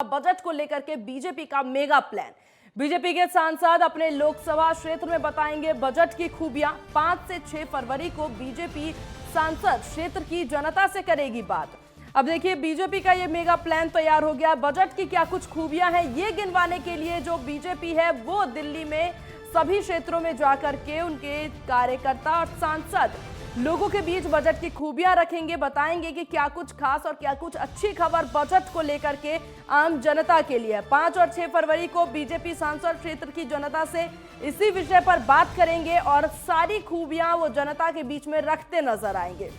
Budget को लेकर के बीजेपी का मेगा प्लान। बीजेपी के सांसद अपने लोकसभा क्षेत्र में बताएंगे बजट की खूबियां। 5 से 6 फरवरी को बीजेपी सांसद क्षेत्र की जनता से करेगी बात। अब देखिए बीजेपी का ये मेगा प्लान तैयार हो गया। बजट की क्या कुछ खूबियां हैं ये गिनवाने के लिए जो बीजेपी है वो दिल्ली में सभी क्षेत्रों में जाकर के उनके कार्यकर्ता और सांसद लोगों के बीच बजट की खूबियां रखेंगे, बताएंगे कि क्या कुछ खास और क्या कुछ अच्छी खबर बजट को लेकर के आम जनता के लिए। 5 और 6 फरवरी को बीजेपी सांसद क्षेत्र की जनता से इसी विषय पर बात करेंगे और सारी खूबियां वो जनता के बीच में रखते नजर आएंगे।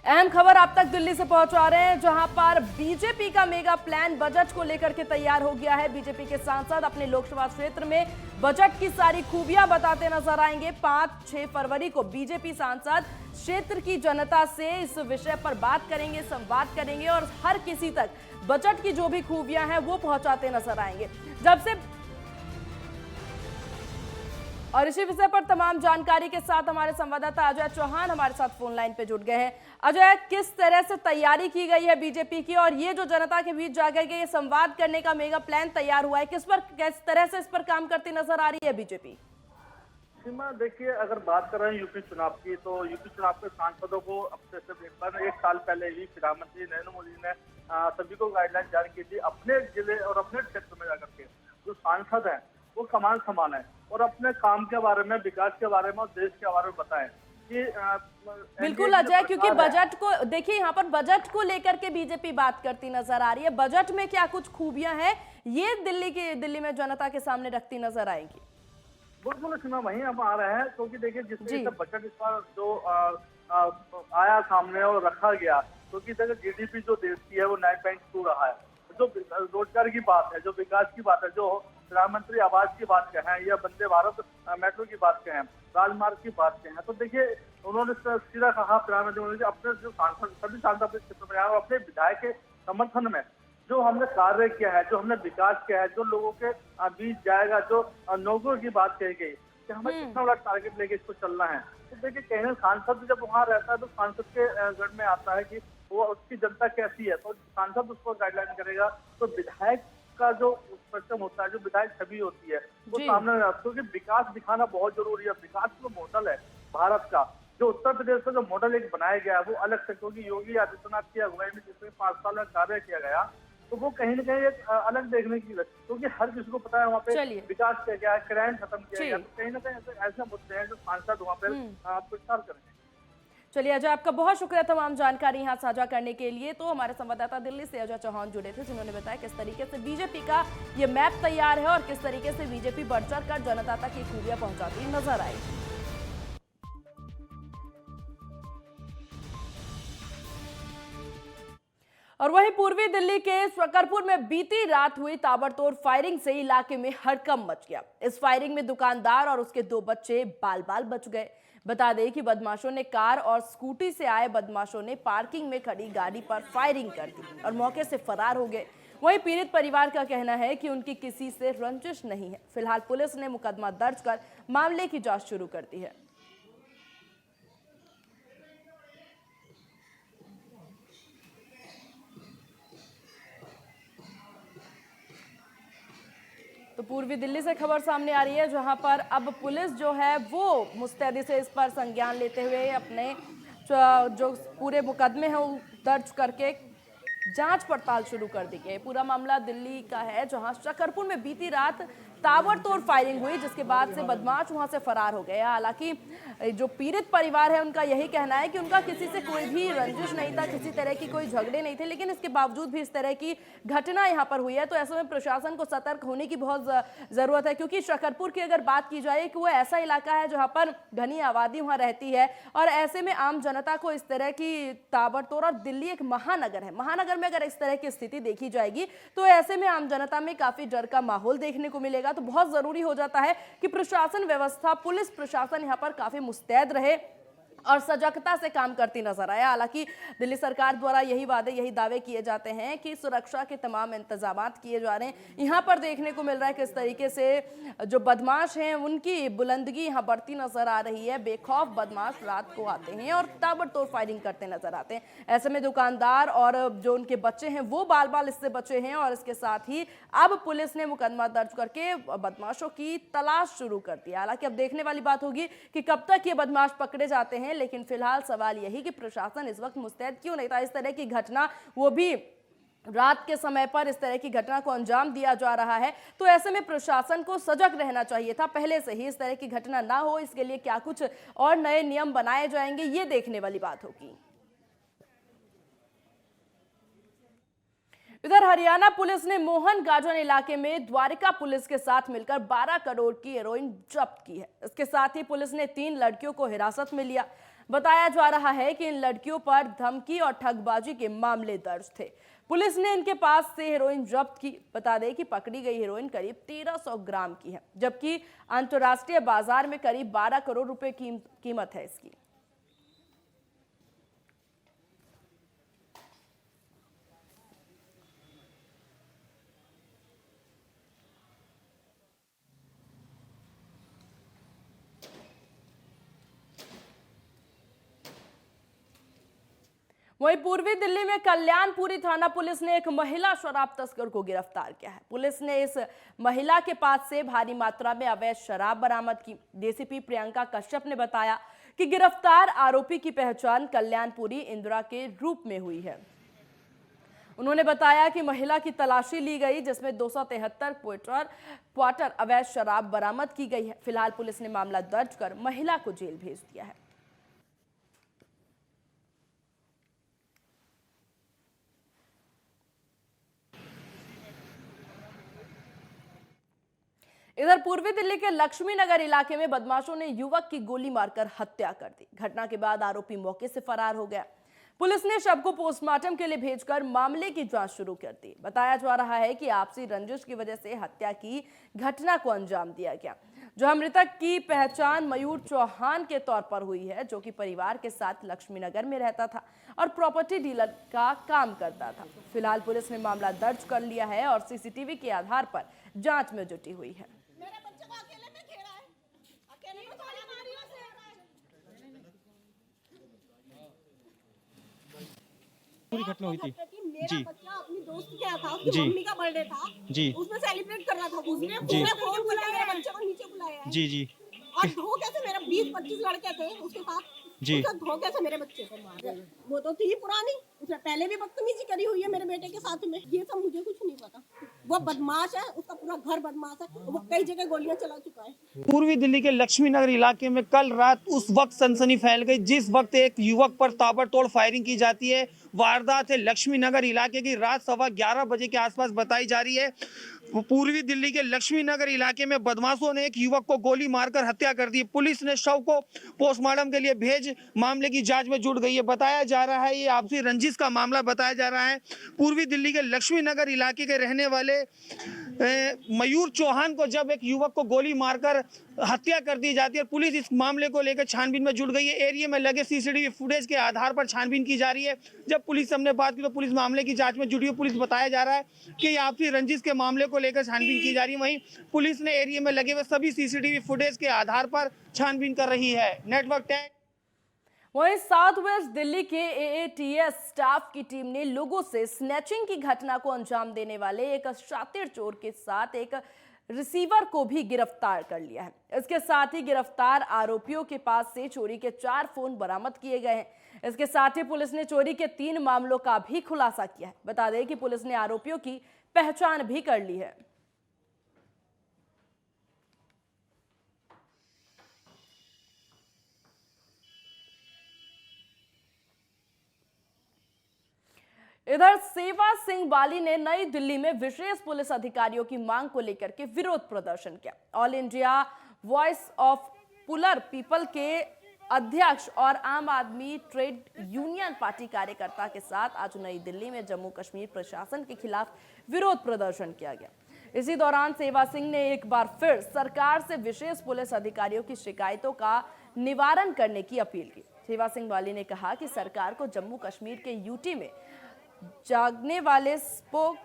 अहम खबर आप तक दिल्ली से पहुंचा रहे हैं, जहां पर बीजेपी का मेगा प्लान बजट को लेकर के तैयार हो गया है। बीजेपी के सांसद अपने लोकसभा क्षेत्र में बजट की सारी खूबियां बताते नजर आएंगे। 5-6 फरवरी को बीजेपी सांसद क्षेत्र की जनता से इस विषय पर बात करेंगे, संवाद करेंगे और हर किसी तक बजट की जो भी खूबियां हैं वो पहुंचाते नजर आएंगे। जब से और इसी विषय पर तमाम जानकारी के साथ हमारे संवाददाता अजय चौहान हमारे साथ फोन लाइन पे जुड़ गए हैं। अजय, किस तरह से तैयारी की गई है बीजेपी की और ये जो जनता के बीच जाकर के ये संवाद करने का मेगा प्लान तैयार हुआ है, किस तरह से इस पर काम करती नजर आ रही है बीजेपी? सीमा, देखिए, अगर बात कर रहे हैं यूपी चुनाव की, तो यूपी चुनाव के सांसदों को अब से सिर्फ एक साल पहले ही प्रधानमंत्री नरेंद्र मोदी ने सभी को गाइडलाइन जारी की थी अपने जिले और अपने क्षेत्र में जाकर के। जो सांसद हैं वो कमान समान है और अपने काम के बारे में, विकास के बारे में और देश के बारे में बताएं कि बिल्कुल अजय, क्योंकि बजट को देखिए, यहाँ पर बजट को लेकर के बीजेपी बात करती नजर आ रही है। बजट में क्या कुछ खूबियां हैं ये दिल्ली में जनता के सामने रखती नजर आएंगी। बिल्कुल सीमा, वहीं हम आ रहे हैं क्योंकि देखिए जिस तरीके से बजट इस बार जो आया सामने और रखा गया, क्योंकि देखिए जीडीपी जो देश की है वो 9.2 रहा है। जो रोजगार की बात है, जो विकास की बात है, जो प्रधानमंत्री आवास की बात कहें या वंदे भारत मेट्रो की बात कहें, राजमार्ग की बात कहें, तो देखिए उन्होंने सीधा कहा प्रधानमंत्री मोदी अपने जो सांसद, सभी सांसद अपने क्षेत्र में आए और अपने विधायक के समर्थन में जो हमने कार्य किया है, जो हमने विकास किया है, जो लोगों के बीच जाएगा, जो नौकरियों की बात कही गई कि हमें कितना बड़ा टारगेट लेके इसको चलना है। तो देखिए कहीं सांसद जब वहाँ रहता है तो सांसद के गढ़ में आता है कि वो उसकी जनता कैसी है, तो सांसद उसको गाइडलाइन करेगा। तो विधायक का जो सिस्टम होता है, जो विधायक छवि होती है वो सामने आता है, क्योंकि विकास दिखाना बहुत जरूरी है। विकास जो मॉडल है भारत का, जो उत्तर प्रदेश का जो मॉडल एक बनाया गया है वो अलग से, क्योंकि योगी आदित्यनाथ की अगुवाई में जिसमें 5 साल में कार्य किया गया, तो वो कहीं ना कहीं एक अलग देखने की, क्योंकि हर किसी को पता है वहाँ पे विकास किया गया है, क्राइम खत्म किया गया, तो कहीं ना कहीं ऐसे मुद्दे हैं जो सांसद वहाँ पे प्रचार करेंगे। चलिए अजय, आपका बहुत शुक्रिया तमाम जानकारी यहाँ साझा करने के लिए। तो हमारे संवाददाता दिल्ली से अजय चौहान जुड़े थे, जिन्होंने बताया किस तरीके से बीजेपी का ये मैप तैयार है और किस तरीके से बीजेपी बढ़ चढ़ कर जनता तक ये खूबियां पहुंचाती नजर आई। और वहीं पूर्वी दिल्ली के शकरपुर में बीती रात हुई ताबड़तोड़ फायरिंग से इलाके में हड़कंप मच गया। इस फायरिंग में दुकानदार और उसके 2 बच्चे बाल बाल बच गए। बता दें कि बदमाशों ने कार और स्कूटी से आए बदमाशों ने पार्किंग में खड़ी गाड़ी पर फायरिंग कर दी और मौके से फरार हो गए। वहीं पीड़ित परिवार का कहना है कि उनकी किसी से रंजिश नहीं है। फिलहाल पुलिस ने मुकदमा दर्ज कर मामले की जांच शुरू कर दी है। तो पूर्वी दिल्ली से खबर सामने आ रही है, जहां पर अब पुलिस जो है वो मुस्तैदी से इस पर संज्ञान लेते हुए अपने जो पूरे मुकदमे हैं दर्ज करके जांच पड़ताल शुरू कर दी गई। पूरा मामला दिल्ली का है, जहां शकरपुर में बीती रात ताबड़तोड़ फायरिंग हुई, जिसके बाद से बदमाश वहां से फरार हो गए। हालांकि जो पीड़ित परिवार है उनका यही कहना है कि उनका किसी से कोई भी रंजिश नहीं था, किसी तरह की कोई झगड़े नहीं थे, लेकिन इसके बावजूद भी इस तरह की घटना यहां पर हुई है। तो ऐसे में प्रशासन को सतर्क होने की बहुत जरूरत है, क्योंकि शकरपुर की अगर बात की जाए कि वो ऐसा इलाका है जहां पर घनी आबादी वहां रहती है और ऐसे में आम जनता को इस तरह की ताबड़तोड़, और दिल्ली एक महानगर है, महानगर में अगर इस तरह की स्थिति देखी जाएगी तो ऐसे में आम जनता में काफी डर का माहौल देखने को मिलेगा। तो बहुत जरूरी हो जाता है कि प्रशासन व्यवस्था, पुलिस प्रशासन यहाँ पर काफी मुस्तैद रहे और सजगता से काम करती नजर आए। हालांकि दिल्ली सरकार द्वारा यही दावे किए जाते हैं कि सुरक्षा के तमाम इंतजाम किए जा रहे हैं। यहां पर देखने को मिल रहा है किस तरीके से जो बदमाश हैं उनकी बुलंदगी यहां बढ़ती नजर आ रही है। बेखौफ बदमाश रात को आते हैं और ताबड़तोड़ फायरिंग करते नजर आते हैं। ऐसे में दुकानदार और जो उनके बच्चे हैं वो बाल बाल इससे बचे हैं और इसके साथ ही अब पुलिस ने मुकदमा दर्ज करके बदमाशों की तलाश शुरू कर दी। हालांकि अब देखने वाली बात होगी कि कब तक ये बदमाश पकड़े जाते हैं, लेकिन फिलहाल सवाल यही कि प्रशासन इस वक्त मुस्तैद क्यों नहीं था। इस तरह की घटना, वो भी रात के समय पर इस तरह की घटना को अंजाम दिया जा रहा है, तो ऐसे में प्रशासन को सजग रहना चाहिए था पहले से ही। इस तरह की घटना ना हो, इसके लिए क्या कुछ और नए नियम बनाए जाएंगे, ये देखने वाली बात होगी। इधर हरियाणा पुलिस ने मोहन गाजन इलाके में द्वारिका पुलिस के साथ मिलकर 12 करोड़ की हेरोइन जब्त की है। इसके साथ ही पुलिस ने 3 लड़कियों को हिरासत में लिया। बताया जा रहा है कि इन लड़कियों पर धमकी और ठगबाजी के मामले दर्ज थे। पुलिस ने इनके पास से हेरोइन जब्त की। बता दें कि पकड़ी गई हेरोइन करीब 1300 ग्राम की है, जबकि अंतर्राष्ट्रीय बाजार में करीब 12 करोड़ रुपए की कीमत है इसकी। वहीं पूर्वी दिल्ली में कल्याणपुरी थाना पुलिस ने एक महिला शराब तस्कर को गिरफ्तार किया है। पुलिस ने इस महिला के पास से भारी मात्रा में अवैध शराब बरामद की। डीसीपी प्रियंका कश्यप ने बताया कि गिरफ्तार आरोपी की पहचान कल्याणपुरी इंदिरा के रूप में हुई है। उन्होंने बताया कि महिला की तलाशी ली गई, जिसमें 273 क्वार्टर अवैध शराब बरामद की गई है। फिलहाल पुलिस ने मामला दर्ज कर महिला को जेल भेज दिया है। इधर पूर्वी दिल्ली के लक्ष्मी नगर इलाके में बदमाशों ने युवक की गोली मारकर हत्या कर दी। घटना के बाद आरोपी मौके से फरार हो गया। पुलिस ने शव को पोस्टमार्टम के लिए भेजकर मामले की जांच शुरू कर दी। बताया जा रहा है कि आपसी रंजिश की वजह से हत्या की घटना को अंजाम दिया गया। जो मृतक की पहचान मयूर चौहान के तौर पर हुई है, जो कि परिवार के साथ लक्ष्मी नगर में रहता था और प्रॉपर्टी डीलर का काम करता था। फिलहाल पुलिस ने मामला दर्ज कर लिया है और सीसीटीवी के आधार पर जांच में जुटी हुई है। मेरे बच्चे को अकेले में खेला है, अकेले में थोड़ी मारी है। पूरी घटना हुई थी मेरा बच्चा अपनी दोस्त के यहाँ था, उसकी मम्मी का बर्थडे था जी, उसमें सेलिब्रेट कर रहा था। उसने पूरा फोन बुला मेरे बच्चे को नीचे बुलाया है जी जी और धोखे से मेरे 20-25 लड़के थे उसके साथ जी। उसने धोखे से मेरे बच्चे को मारा। वो तो थी पुरानी, उसने पहले भी बदतमीजी करी हुई है मेरे बेटे के साथ में। ये सब मुझे कुछ नहीं पता। वो बदमाश है, उसका पूरा घर बदमाश है, वो कई जगह गोलियां चला चुका है। पूर्वी दिल्ली के लक्ष्मी नगर इलाके में कल रात उस वक्त सनसनी फैल गई जिस वक्त एक युवक पर ताबड़तोड़ फायरिंग की जाती है। वारदात है लक्ष्मी नगर इलाके की, रात 11:15 बजे के आसपास बताई जा रही है। पूर्वी दिल्ली के लक्ष्मी नगर इलाके में बदमाशों ने एक युवक को गोली मारकर हत्या कर दी। पुलिस ने शव को पोस्टमार्टम के लिए भेज मामले की जांच में जुट गई है। बताया जा रहा है ये आपसी रंजिश का मामला बताया जा रहा है। पूर्वी दिल्ली के लक्ष्मी नगर इलाके के रहने वाले मयूर चौहान को जब एक युवक को गोली मारकर हत्या कर दी जाती है, पुलिस इस मामले को लेकर छानबीन में जुट गई है। एरिया में लगे सीसीटीवी फुटेज के आधार पर छानबीन की जा रही है। जब पुलिस से हमने बात की तो पुलिस मामले की जांच में जुटी है। पुलिस बताया जा रहा है कि आपसी रंजिश के मामले को लेकर छानबीन की जा रही है। वहीं पुलिस ने एरिया में लगे हुए सभी सीसीटीवी फुटेज के आधार पर छानबीन कर रही है। नेटवर्क 10। वहीं साउथ वेस्ट दिल्ली के एएटीएस स्टाफ की टीम ने लोगों से स्नैचिंग की घटना को अंजाम देने वाले एक शातिर चोर के साथ एक रिसीवर को भी गिरफ्तार कर लिया है। इसके साथ ही गिरफ्तार आरोपियों के पास से चोरी के 4 फोन बरामद किए गए हैं। इसके साथ ही पुलिस ने चोरी के 3 मामलों का भी खुलासा किया है। बता दें कि पुलिस ने आरोपियों की पहचान भी कर ली है। इधर सेवा सिंह बाली ने नई दिल्ली में विशेष पुलिस अधिकारियों की मांग को लेकर के विरोध प्रदर्शन किया। All India voice of puller people के अध्यक्ष और आम आदमी ट्रेड यूनियन पार्टी कार्यकर्ता के साथ आज नई दिल्ली में जम्मू कश्मीर प्रशासन के खिलाफ विरोध प्रदर्शन किया गया। इसी दौरान सेवा सिंह ने एक बार फिर सरकार से विशेष पुलिस अधिकारियों की शिकायतों का निवारण करने की अपील की। थेवा सिंह वाली ने कहा कि सरकार को जम्मू कश्मीर के यूटी में जागने वाले स्पोक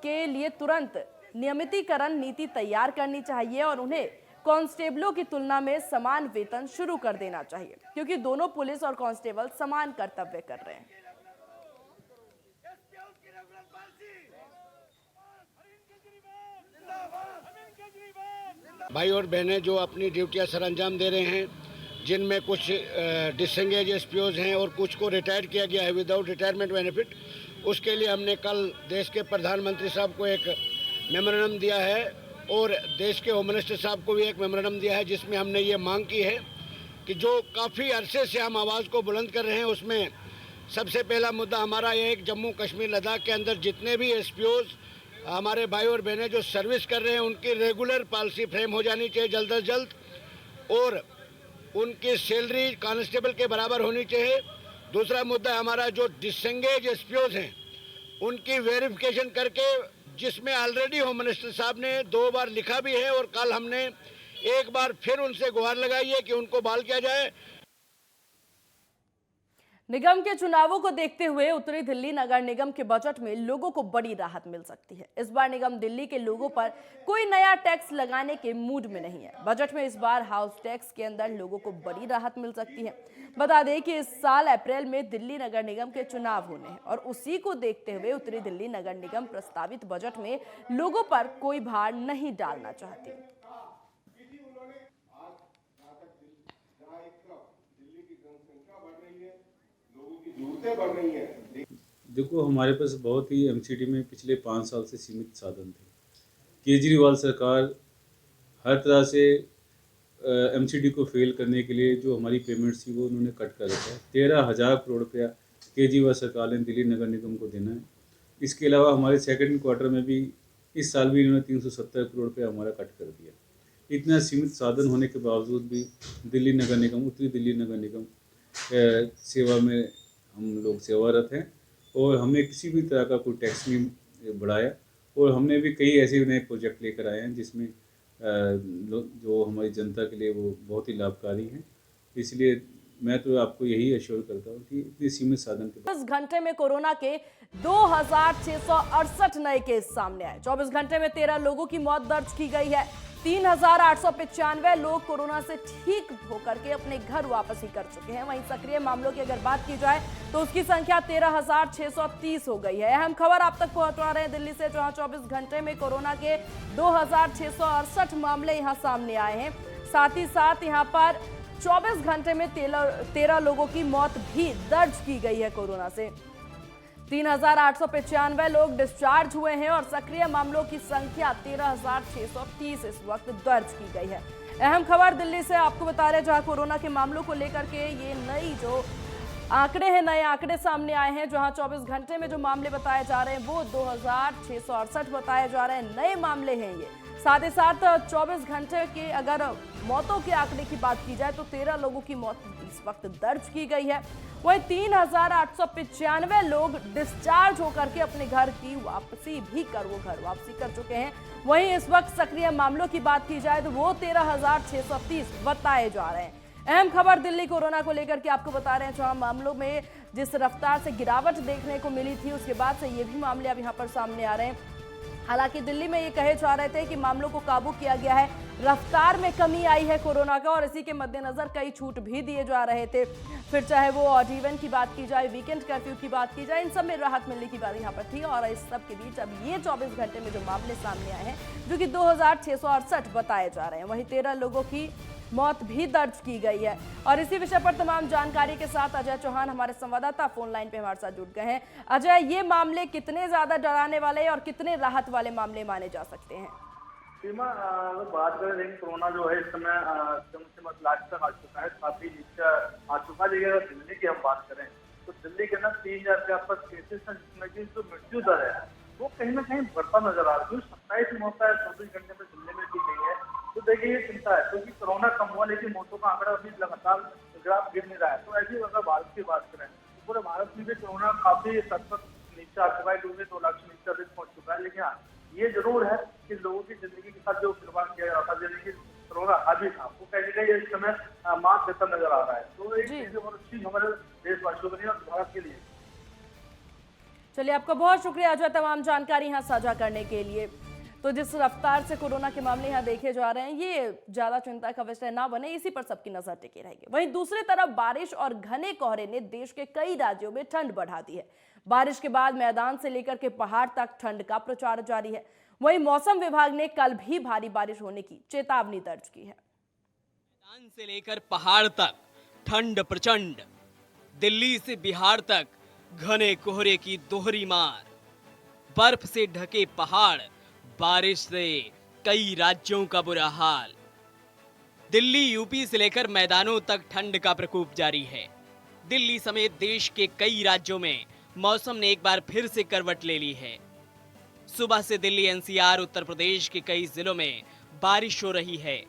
के लिए तुरंत नियमितीकरण नीति तैयार करनी चाहिए और उन्हें कांस्टेबलों की तुलना में समान वेतन शुरू कर देना चाहिए, क्योंकि दोनों पुलिस और कांस्टेबल समान कर्तव्य कर रहे हैं। भाई और बहनें जो अपनी ड्यूटियां सर अंजाम दे रहे हैं, जिनमें कुछ डिसंगेज एसपीओज हैं और कुछ को रिटायर किया गया है विदाउट रिटायरमेंट बेनिफिट, उसके लिए हमने कल देश के प्रधानमंत्री साहब को एक मेमोरेंडम दिया है और देश के होम मिनिस्टर साहब को भी एक मेमोरेंडम दिया है, जिसमें हमने ये मांग की है कि जो काफ़ी अरसे से हम आवाज़ को बुलंद कर रहे हैं, उसमें सबसे पहला मुद्दा हमारा ये है कि जम्मू कश्मीर लद्दाख के अंदर जितने भी एसपीओज हमारे भाई और बहनें जो सर्विस कर रहे हैं, उनकी रेगुलर पॉलिसी फ्रेम हो जानी चाहिए जल्द अज जल्द, और उनकी सैलरी कांस्टेबल के बराबर होनी चाहिए। दूसरा मुद्दा हमारा जो डिसंगेज एसपीओज हैं, उनकी वेरिफिकेशन करके, जिसमें ऑलरेडी होम मिनिस्टर साहब ने 2 बार लिखा भी है और कल हमने एक बार फिर उनसे गुहार लगाई है कि उनको बहाल किया जाए। निगम के चुनावों को देखते हुए उत्तरी दिल्ली नगर निगम के बजट में लोगों को बड़ी राहत मिल सकती है। इस बार निगम दिल्ली के लोगों पर कोई नया टैक्स लगाने के मूड में नहीं है। बजट में इस बार हाउस टैक्स के अंदर लोगों को बड़ी राहत मिल सकती है। बता दें कि इस साल अप्रैल में दिल्ली नगर निगम के चुनाव होने हैं और उसी को देखते हुए उत्तरी दिल्ली नगर निगम प्रस्तावित बजट में लोगों पर कोई भार नहीं डालना चाहती। देखो, हमारे पास बहुत ही एमसीडी में पिछले 5 साल से सीमित साधन थे। केजरीवाल सरकार हर तरह से एमसीडी को फेल करने के लिए जो हमारी पेमेंट्स थी वो उन्होंने कट कर रखा है। 13,000 करोड़ रुपया केजरीवाल सरकार ने दिल्ली नगर निगम को देना है। इसके अलावा हमारे सेकंड क्वार्टर में भी इस साल भी इन्होंने 370 करोड़ रुपया हमारा कट कर दिया। इतना सीमित साधन होने के बावजूद भी दिल्ली नगर निगम, उत्तरी दिल्ली नगर निगम सेवा में हम लोग सेवारत हैं और हमने किसी भी तरह का कोई टैक्स नहीं बढ़ाया और हमने भी कई ऐसे नए प्रोजेक्ट लेकर आए हैं जिसमें जो हमारी जनता के लिए वो बहुत ही लाभकारी हैं। इसलिए मैं तो आपको यही अश्योर करता हूँ कि इतनी सीमित साधन के 24 घंटे में कोरोना के 2,668 नए केस सामने आए। 24 घंटे में 13 लोगों की मौत दर्ज की गई है। 3,895 लोग कोरोना से ठीक होकर के अपने घर वापसी कर चुके हैं। वहीं सक्रिय मामलों की अगर बात की जाए तो उसकी संख्या 13,630 हो गई है। अहम खबर आप तक पहुंचा रहे हैं दिल्ली से, जहां 24 घंटे में कोरोना के 2,668 मामले यहां सामने आए हैं। साथ ही साथ यहां पर 24 घंटे में 13 लोगों की मौत भी दर्ज की गई है कोरोना से। 3,895 लोग डिस्चार्ज हुए हैं और सक्रिय मामलों की संख्या 13,630 इस वक्त दर्ज की गई है। अहम खबर दिल्ली से आपको बता रहे हैं, जहां कोरोना के मामलों को लेकर के ये नई जो आंकड़े हैं, नए आंकड़े सामने आए हैं। जहां 24 घंटे में जो मामले बताए जा रहे हैं वो 2,668 बताए जा रहे हैं, नए मामले हैं ये। साथ ही साथ 24 घंटे के अगर मौतों के आंकड़े की बात की जाए तो 13 लोगों की मौत इस वक्त दर्ज की गई है। वहीं 3,895 लोग डिस्चार्ज होकर के अपने घर की वापसी भी घर वापसी कर चुके हैं। वहीं इस वक्त सक्रिय मामलों की बात की जाए तो वो 13,630 बताए जा रहे हैं। अहम खबर दिल्ली कोरोना को लेकर के आपको बता रहे हैं, जहां मामलों में जिस रफ्तार से गिरावट देखने को मिली थी उसके बाद से ये भी मामले अब यहाँ पर सामने आ रहे हैं। हालांकि दिल्ली में ये कहे जा रहे थे कि मामलों को काबू किया गया है, रफ्तार में कमी आई है कोरोना का, और इसी के मद्देनजर कई छूट भी दिए जा रहे थे। फिर चाहे वो ऑड इवन की बात की जाए, वीकेंड कर्फ्यू की बात की जाए, इन सब में राहत मिलने की बात यहाँ पर थी। और इस सब के बीच अब ये 24 घंटे में जो मामले सामने आए हैं जो कि 2,668 बताए जा रहे हैं, वहीं 13 लोगों की मौत भी दर्ज की गई है। और इसी विषय पर तमाम जानकारी के साथ अजय चौहान हमारे संवाददाता फोन लाइन पे हमारे साथ जुड़ गए हैं। अजय, ये मामले कितने ज्यादा डराने वाले और कितने राहत वाले मामले माने जा सकते हैं? सीमा, बात करें लेकिन कोरोना जो है इस समय लाख तक आ चुका है, काफी नीचे आ चुका है। लेकिन अगर दिल्ली की हम बात करें तो दिल्ली के अंदर 3,000 के आसपास केसेस हैं, जिसमें की जो मृत्यु दर है वो कहीं ना कहीं बढ़ता नजर आ रहा है। जो 27 मौत है 24 घंटे में दिल्ली में की गई है, तो देखिए ये चिंता है क्योंकि कोरोना कम हुआ लेकिन मौतों का आंकड़ा अभी लगातार ग्राफ गिर नहीं रहा है। तो ऐसी अगर भारत की बात करें तो पूरे भारत में भी कोरोना काफी हद तक नीचे आ चुका है, क्योंकि 2 लाख से नीचे अधिक पहुंच चुका है। लेकिन हाँ, ये जरूर है कि लोगों की जिंदगी के साथ जो खिलवाड़ किया जा रहा था, जिंदगी सूत्रों का हावी था, वो कहीं ना कहीं इस समय मात देता नजर आ रहा है। तो एक जी। चीज बहुत अच्छी हमारे देशवासियों के लिए और भारत के लिए। चलिए, आपका बहुत शुक्रिया जो है तमाम जानकारी यहाँ साझा करने के लिए। तो जिस रफ्तार से कोरोना के मामले यहाँ देखे जा रहे हैं, ये ज्यादा चिंता का विषय ना बने, इसी पर सबकी नजर टिकी रहेगी। वहीं दूसरी तरफ बारिश और घने कोहरे ने देश के कई राज्यों में ठंड बढ़ा दी है। बारिश के बाद मैदान से लेकर के पहाड़ तक ठंड का प्रचार जारी है। वहीं मौसम विभाग ने कल भी भारी बारिश होने की चेतावनी दर्ज की है। मैदान से लेकर पहाड़ तक ठंड प्रचंड, दिल्ली से बिहार तक घने कोहरे की दोहरी मार, बर्फ से ढके पहाड़, बारिश से कई राज्यों का बुरा हाल। दिल्ली यूपी से लेकर मैदानों तक ठंड का प्रकोप जारी है। दिल्ली समेत देश के कई राज्यों में मौसम ने एक बार फिर से करवट ले ली है। सुबह से दिल्ली एनसीआर उत्तर प्रदेश के कई जिलों में बारिश हो रही है,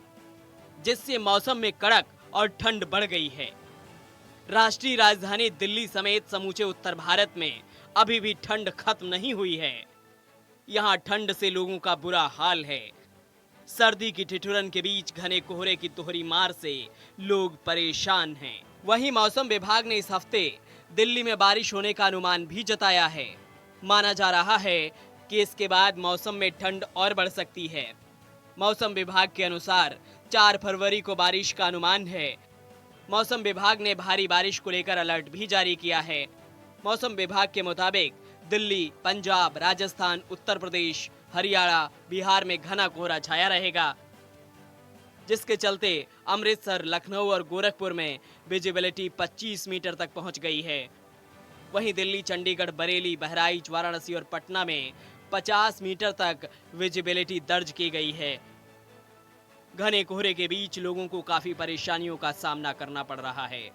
जिससे मौसम में कड़क और ठंड बढ़ गई है। राष्ट्रीय राजधानी दिल्ली समेत समूचे उत्तर भारत में अभी भी ठंड खत्म नहीं हुई है। यहाँ ठंड से लोगों का बुरा हाल है। सर्दी की ठिठुरन के बीच घने कोहरे की दोहरी मार से लोग परेशान हैं। वहीं मौसम विभाग ने इस हफ्ते दिल्ली में बारिश होने का अनुमान भी जताया है। माना जा रहा है कि इसके बाद मौसम में ठंड और बढ़ सकती है। मौसम विभाग के अनुसार 4 फरवरी को बारिश का अनुमान है। मौसम विभाग ने भारी बारिश को लेकर अलर्ट भी जारी किया है। मौसम विभाग के मुताबिक दिल्ली, पंजाब, राजस्थान, उत्तर प्रदेश, हरियाणा, बिहार में घना कोहरा छाया रहेगा, जिसके चलते अमृतसर, लखनऊ और गोरखपुर में विजिबिलिटी 25 मीटर तक पहुंच गई है। वहीं दिल्ली, चंडीगढ़, बरेली, बहराइच, वाराणसी और पटना में 50 मीटर तक विजिबिलिटी दर्ज की गई है। घने कोहरे के बीच लोगों को काफी परेशानियों का सामना करना पड़ रहा है।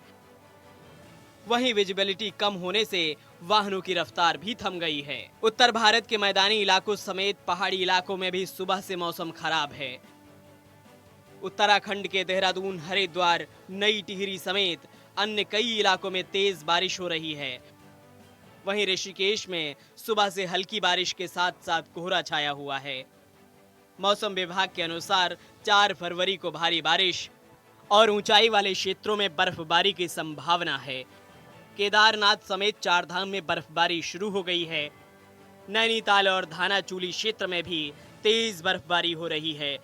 वहीं विजिबिलिटी कम होने से वाहनों की रफ्तार भी थम गई है। उत्तर भारत के मैदानी इलाकों समेत पहाड़ी इलाकों में भी सुबह से मौसम खराब है। उत्तराखंड के देहरादून, हरिद्वार, नई टिहरी समेत अन्य कई इलाकों में तेज बारिश हो रही है। वहीं ऋषिकेश में सुबह से हल्की बारिश के साथ साथ कोहरा छाया हुआ है। मौसम विभाग के अनुसार 4 फरवरी को भारी बारिश और ऊंचाई वाले क्षेत्रों में बर्फबारी की संभावना है। केदारनाथ समेत 4 धाम में बर्फबारी शुरू हो गई है। नैनीताल और धानाचूली क्षेत्र में भी तेज बर्फबारी हो रही है।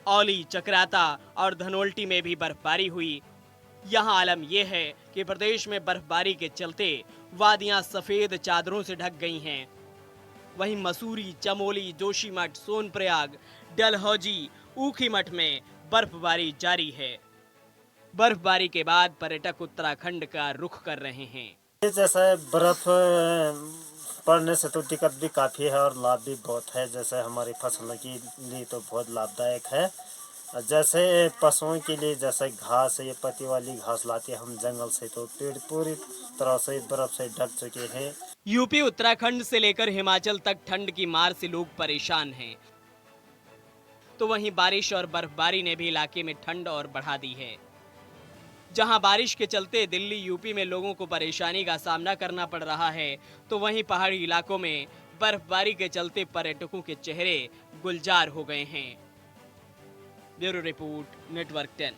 औली, चक्राता और धनोल्टी में भी बर्फबारी हुई। यहाँ आलम यह है कि प्रदेश में बर्फबारी के चलते वादियां सफेद चादरों से ढक गई हैं। वहीं मसूरी, चमोली, जोशीमठ, सोनप्रयाग, डलहौजी, ऊखीमठ में बर्फबारी जारी है। बर्फबारी के बाद पर्यटक उत्तराखंड का रुख कर रहे हैं। जैसे बर्फ पड़ने से तो दिक्कत भी काफ़ी है और लाभ भी बहुत है। जैसे हमारी फसलों के लिए तो बहुत लाभदायक है। जैसे पशुओं के लिए जैसे घास, ये पत्ती वाली घास लाते हैं हम जंगल से, तो पेड़ पूरी तरह से बर्फ से ढक चुके हैं। यूपी, उत्तराखंड से लेकर हिमाचल तक ठंड की मार से लोग परेशान हैं। तो वहीं बारिश और बर्फबारी ने भी इलाके में ठंड और बढ़ा दी है। जहां बारिश के चलते दिल्ली, यूपी में लोगों को परेशानी का सामना करना पड़ रहा है, तो वहीं पहाड़ी इलाकों में बर्फबारी के चलते पर्यटकों के चेहरे गुलजार हो गए हैं। Bureau report, network 10।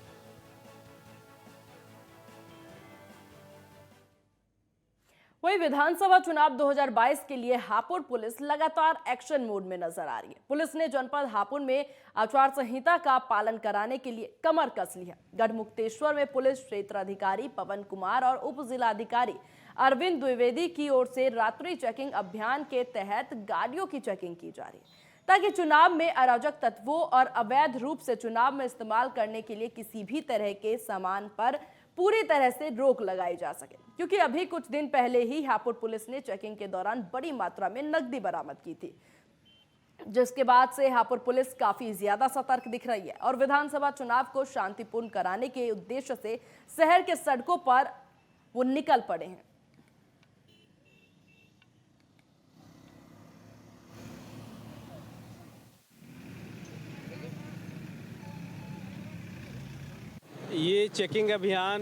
वहीं विधानसभा चुनाव 2022 के लिए हापुड़ पुलिस लगातार एक्शन मोड में नजर आ रही है। पुलिस ने जनपद हापुड़ में आचार संहिता का पालन कराने के लिए कमर कस ली है। गढ़मुक्तेश्वर में पुलिस क्षेत्राधिकारी पवन कुमार और उप जिलाधिकारी अरविंद द्विवेदी की ओर से रात्रि चेकिंग अभियान के तहत गाड़ियों की चेकिंग की जा रही है, ताकि चुनाव में अराजक तत्वों और अवैध रूप से चुनाव में इस्तेमाल करने के लिए किसी भी तरह के सामान पर पूरी तरह से रोक लगाई जा सके। क्योंकि अभी कुछ दिन पहले ही हापुड़ पुलिस ने चेकिंग के दौरान बड़ी मात्रा में नकदी बरामद की थी, जिसके बाद से हापुड़ पुलिस काफी ज्यादा सतर्क दिख रही है और विधानसभा चुनाव को शांतिपूर्ण कराने के उद्देश्य से शहर के सड़कों पर वो निकल पड़े हैं। ये चेकिंग अभियान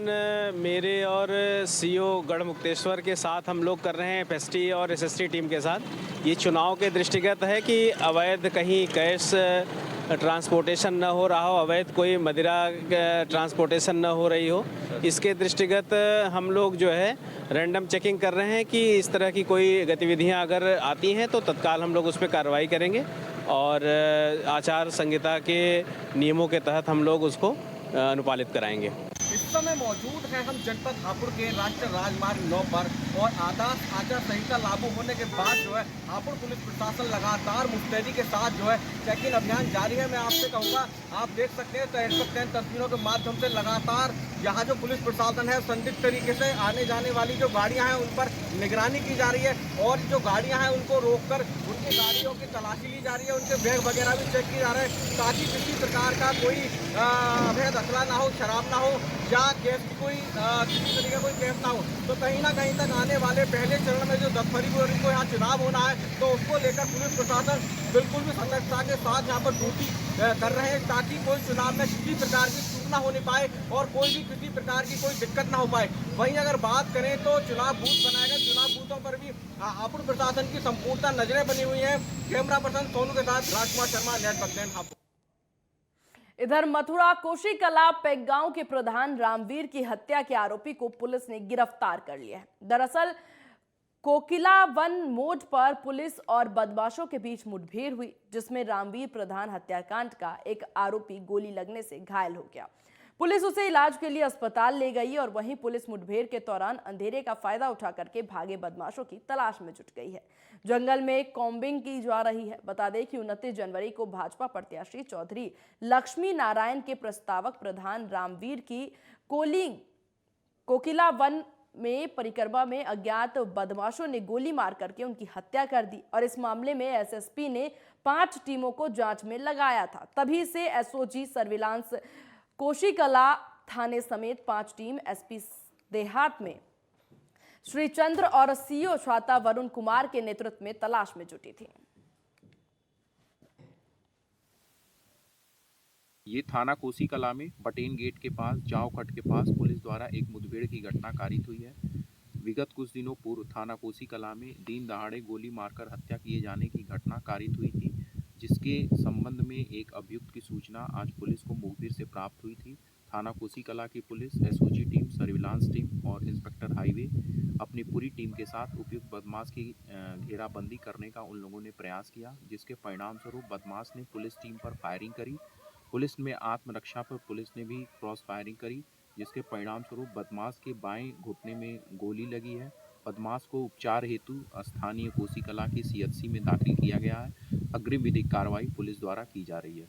मेरे और सीओ गढ़मुक्तेश्वर के साथ हम लोग कर रहे हैं, एफएसटी और एसएसटी टीम के साथ। ये चुनाव के दृष्टिगत है कि अवैध कहीं कैश ट्रांसपोर्टेशन न हो रहा हो, अवैध कोई मदिरा ट्रांसपोर्टेशन न हो रही हो, इसके दृष्टिगत हम लोग जो है रैंडम चेकिंग कर रहे हैं कि इस तरह की कोई गतिविधियां अगर आती हैं तो तत्काल हम लोग उस पर कार्रवाई करेंगे और आचार संहिता के नियमों के तहत हम लोग उसको अनुपालित कराएंगे। इस समय मौजूद हैं हम जनपद हापुड़ के राष्ट्रीय राजमार्ग 9 पर और आदर्श आचार संहिता लागू होने के बाद जो है हापुड़ पुलिस प्रशासन लगातार मुस्तैदी के साथ जो है चेकिंग अभियान जारी है। मैं आपसे कहूँगा, आप देख सकते हैं तो तस्वीरों के माध्यम से लगातार यहाँ जो पुलिस प्रशासन है संदिग्ध तरीके से आने जाने वाली जो गाड़ियाँ हैं उन पर निगरानी की जा रही है और जो गाड़ियाँ हैं उनको रोककर उनकी गाड़ियों की तलाशी ली जा रही है, उनके बैग वगैरह भी चेक किए जा रहे हैं ताकि किसी प्रकार का कोई अवैध असला ना हो, शराब ना हो या गैस की कोई किसी तरीके का कोई गैस ना हो। तो कहीं ना कहीं तक आने वाले पहले चरण में जो 10 फरवरी को यहाँ चुनाव होना है तो उसको लेकर पुलिस प्रशासन बिल्कुल भी सतर्कता के साथ यहाँ पर ड्यूटी कर रहे हैं ताकि कोई चुनाव में किसी प्रकार की चूक ना होने पाए और कोई भी किसी प्रकार की कोई दिक्कत ना हो पाए। वहीं अगर बात करें तो चुनाव बूथ बनाए गए, चुनाव बूथों पर भी हापुड़ प्रशासन की संपूर्णता नजरें बनी हुई हैं। कैमरा पर्सन सोनू के साथ राजकुमार शर्मा, नेट बदलैंड हापुड़। इधर मथुरा कोशी कला पेग गांव के प्रधान रामवीर की हत्या के आरोपी को पुलिस ने गिरफ्तार कर लिया है। दरअसल कोकिला वन मोड़ पर पुलिस और बदमाशों के बीच मुठभेड़ हुई जिसमें रामवीर प्रधान हत्याकांड का एक आरोपी गोली लगने से घायल हो गया। पुलिस उसे इलाज के लिए अस्पताल ले गई और वहीं पुलिस मुठभेड़ के दौरान अंधेरे का फायदा उठा करके भागे बदमाशों की तलाश में जुट गई है। जंगल में कॉम्बिंग की जा रही है। बता दें कि 29 जनवरी को भाजपा प्रत्याशी चौधरी लक्ष्मी नारायण के प्रस्तावक प्रधान रामवीर की कोकिला वन में परिक्रमा में अज्ञात बदमाशों ने गोली मार करके उनकी हत्या कर दी और इस मामले में एसएसपी ने 5 टीमों को जांच में लगाया था। तभी से एसओजी सर्विलांस कोशी कला थाने समेत 5 टीम एसपी देहात में श्रीचंद्र और सीओ छाता वरुण कुमार के नेतृत्व में तलाश में जुटी थी। ये थाना कोसी कला में बटेन गेट के पास जावकट के पास पुलिस द्वारा एक मुठभेड़ की घटना कारित हुई है। विगत कुछ दिनों पूर्व थाना कोसी कला में दिन दहाड़े गोली मारकर हत्या किए जाने की घटना कारित हुई थी, जिसके संबंध में एक अभियुक्त की सूचना आज पुलिस को मुखबिर से प्राप्त हुई थी। थाना कोसी कला की police, SOG team, surveillance team और इंस्पेक्टर हाईवे अपनी पूरी टीम के साथ उपयुक्त बदमाश की घेराबंदी करने का उन लोगों ने प्रयास किया, जिसके परिणाम स्वरूप बदमाश ने पुलिस टीम पर फायरिंग करी। पुलिस में आत्मरक्षा पर पुलिस ने भी क्रॉस फायरिंग करी, जिसके परिणाम स्वरूप बदमाश के बाएं घुटने में गोली लगी है। बदमाश को उपचार हेतु स्थानीय कोसी कला की सीएचसी में दाखिल किया गया है। अग्रिम विधिक कार्रवाई पुलिस द्वारा की जा रही है।